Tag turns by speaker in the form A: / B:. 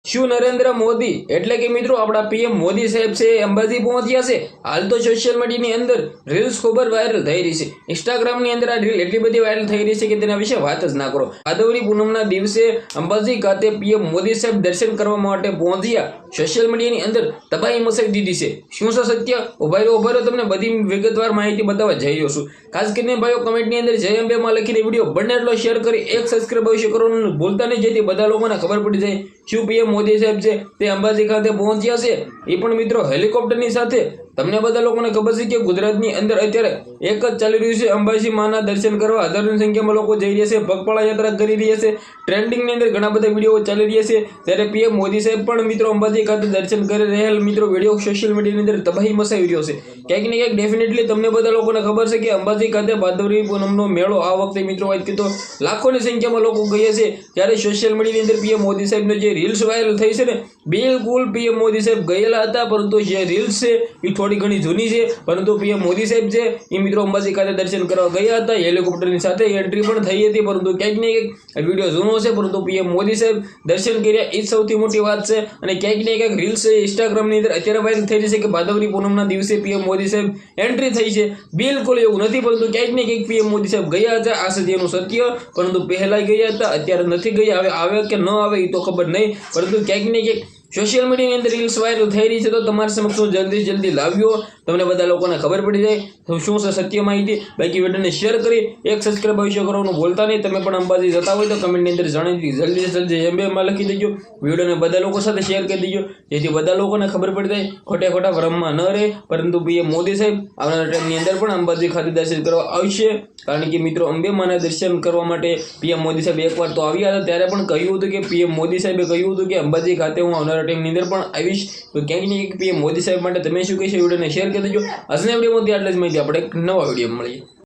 A: શું નરેન્દ્ર મોદી એટલે કે મિત્રો આપણા પીએમ મોદી સાહેબ છે અંબાજી પહોંચ્યા છે? હાલ તો સોશિયલ મીડિયાની અંદર રીલ્સ ખૂબ જ વાયરલ થઈ રહી છે. ઇન્સ્ટાગ્રામની અંદર આ રીલ એટલી બધી વાયરલ થઈ રહી છે કે તેના વિશે વાત જ ના કરો. ભાદરવી પૂનમના દિવસે અંબાજી ખાતે પીએમ મોદી સાહેબ દર્શન કરવા માટે પહોંચ્યા. સોશિયલ મીડિયાની અંદર તબાહી મચાવી દીધી છે. શું છે સત્ય? ઉભા રહ્યો તમને બધી વિગતવાર માહિતી બતાવવા જઈ રહ્યો છું. ખાસ કરીને ભાઈઓ કમેન્ટની અંદર જય અંબે માં લખીને વિડીયો બને એટલો શેર કરી એક સબસ્ક્રાઇબ અવશ્ય કરવાનું ભૂલતા નહીં, જેથી બધા લોકોને ખબર પડી જાય શું પીએમ મોદી સાહેબ છે તે અંબાજી ખાતે પહોંચ્યા છે, એ પણ મિત્રો હેલિકોપ્ટરની સાથે. તમને બધા લોકોને ખબર છે કે ગુજરાતની અંદર અત્યારે એક જ ચાલી રહ્યું છે, અંબાજી માના દર્શન કરવા હજારોની સંખ્યામાં લોકો જઈ રહ્યા છે, પગપાળા યાત્રા કરી રહ્યા છે. ટ્રેન્ડિંગની અંદર ઘણા બધા વિડીયો ચાલી રહ્યા છે, ત્યારે પીએમ મોદી સાહેબ પણ મિત્રો અંબાજી ખાતે દર્શન કરી રહેલ મિત્રો વિડીયો સોશિયલ મીડિયાની અંદર તબાહી મચાવી રહ્યો છે. ક્યાંક ને ક્યાંક ડેફિનેટલી તમને બધા લોકોને ખબર છે કે અંબાજી ખાતે ભાદરવી પૂનમનો મેળો આ વખતે મિત્રો વાત કરીએ તો લાખોની સંખ્યામાં લોકો ગયા છે. ત્યારે સોશિયલ મીડિયાની અંદર પીએમ મોદી સાહેબનો જે રીલ્સ વાયરલ થઈ છે ને, બિલકુલ પીએમ મોદી સાહેબ ગયેલા હતા, પરંતુ જે રીલ્સ છે એ થોડી ઘણી જૂની છે. પરંતુ પીએમ મોદી સાહેબ છે એ મિત્રો અંબાજી ખાતે દર્શન કરવા ગયા હતા, હેલિકોપ્ટરની સાથે એન્ટ્રી પણ થઈ હતી. પરંતુ ક્યાંક ને ક્યાંક વિડીયો જૂનો છે, પરંતુ પીએમ મોદી સાહેબ દર્શન કર્યા એ જ સૌથી મોટી વાત છે. અને ક્યાંક ને ક્યાંક રીલ્સ ઇન્સ્ટાગ્રામની અંદર અત્યારે વાયરલ થઈ રહી છે કે ભાદરવી પૂનમના દિવસે પીએમ મોદી સાહેબ એન્ટ્રી થઈ છે. બિલકુલ એવું નથી, પરંતુ ક્યાંક ને ક્યાંક પીએમ મોદી સાહેબ ગયા હતા, આ છે એનું સત્ય. પરંતુ પહેલા ગયા હતા, અત્યારે નથી ગયા. હવે આવે કે ન આવે એ તો ખબર નહીં, પરંતુ ક્યાંક ને ક્યાંક સોશિયલ મીડિયાની અંદર રીલ્સ વાયરલ થઈ રહી છે, તો તમારા સમક્ષ હું જલ્દી લાવ્યો, તમને બધા લોકોને ખબર પડી જાય તો શું છે સત્ય માહિતી. બાકી વિડીયોને શેર કરી એક સબસ્ક્રાઇબ અવશ્ય કરવાનું ભૂલતા નહીં. તમે પણ અંબાજી જતા હોય તો કમેન્ટની અંદર જણાવી જલ્દી એમબીમાં લખી દેજો. વિડીયોને બધા લોકો સાથે શેર કરી દેજો, જેથી બધા લોકોને ખબર પડી જાય, ખોટા ભ્રમમાં ન રહે. પરંતુ પીએમ મોદી સાહેબ આવનારા ટાઈમની અંદર પણ અંબાજી ખાતે દર્શન કરવા આવશે, કારણ કે મિત્રો અંબે માના દર્શન કરવા માટે પીએમ મોદી સાહેબ એકવાર તો આવ્યા હતા, ત્યારે પણ કહ્યું હતું કે પીએમ મોદી સાહેબે કહ્યું હતું કે અંબાજી ખાતે હું આવનારા ટાઈમની અંદર પણ આવીશ. તો ક્યાંક ને ક્યાંક પીએમ મોદી સાહેબ માટે તમે શું કહેશો? વિડીયોને શેર કરી દેજો. આજના વિડીયોમાં આટલી જ માહિતી, આપણે એક નવા વિડીયો મળીએ.